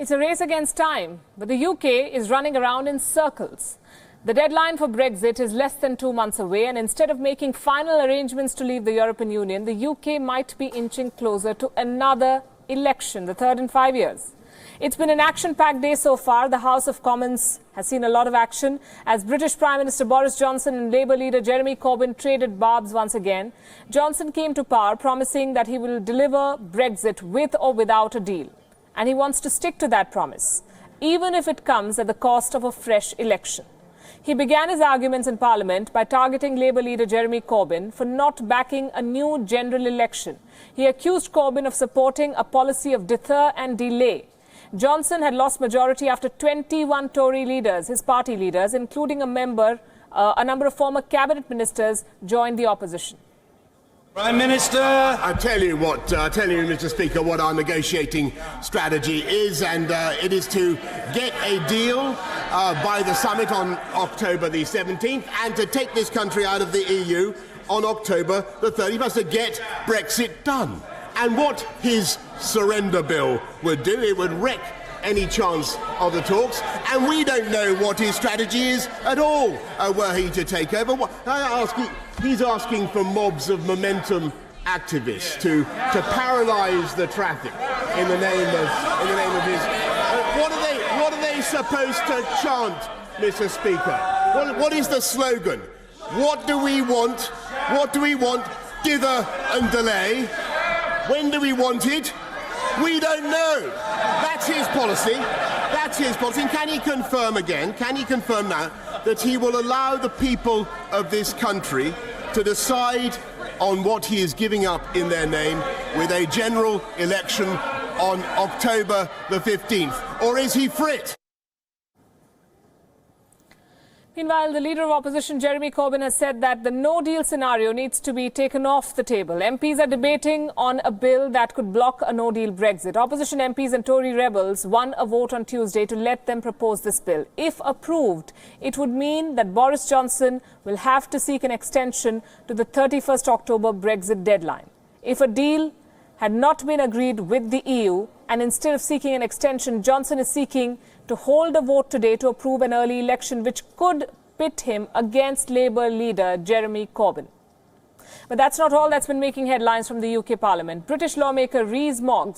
It's a race against time, but the UK is running around in circles. The deadline for Brexit is less than 2 months away, and instead of making final arrangements to leave the European Union, the UK might be inching closer to another election, the third in 5 years. It's been an action-packed day so far. The House of Commons has seen a lot of action as British Prime Minister Boris Johnson and Labour leader Jeremy Corbyn traded barbs once again. Johnson came to power promising that he will deliver Brexit with or without a deal. And he wants to stick to that promise, even if it comes at the cost of a fresh election. He began his arguments in Parliament by targeting Labour leader Jeremy Corbyn for not backing a new general election. He accused Corbyn of supporting a policy of deter and delay. Johnson had lost majority after 21 Tory leaders, his party leaders, including a number of former cabinet ministers, joined the opposition. Prime Minister. I tell you, Mr. Speaker, what our negotiating strategy is, and it is to get a deal by the summit on October the 17th and to take this country out of the EU on October the 31st, to get Brexit done. And what his surrender bill would do, it would wreck any chance of the talks, and we don't know what his strategy is at all were he to take over. He's asking for mobs of momentum activists to paralyse the traffic in the name of his. What are they supposed to chant, Mr. Speaker? What is the slogan? What do we want? What do we want? Dither and delay. When do we want it? We don't know. That's his policy. That's his policy. And can he confirm again, now, that he will allow the people of this country to decide on what he is giving up in their name with a general election on October the 15th? Or is he for it? Meanwhile, the leader of opposition, Jeremy Corbyn, has said that the no-deal scenario needs to be taken off the table. MPs are debating on a bill that could block a no-deal Brexit. Opposition MPs and Tory rebels won a vote on Tuesday to let them propose this bill. If approved, it would mean that Boris Johnson will have to seek an extension to the 31st October Brexit deadline. If a deal had not been agreed with the EU, and instead of seeking an extension, Johnson is seeking to hold a vote today to approve an early election which could pit him against Labour leader Jeremy Corbyn. But that's not all that's been making headlines from the UK Parliament. British lawmaker Rees-Mogg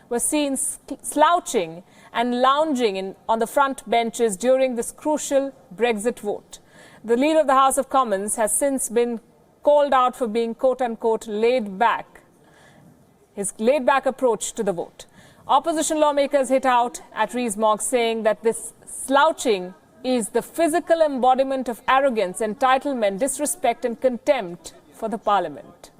was seen slouching and lounging on the front benches during this crucial Brexit vote. The leader of the House of Commons has since been called out for being, quote-unquote, laid back. His laid-back approach to the vote. Opposition lawmakers hit out at Rees-Mogg, saying that this slouching is the physical embodiment of arrogance, entitlement, disrespect and contempt for the Parliament.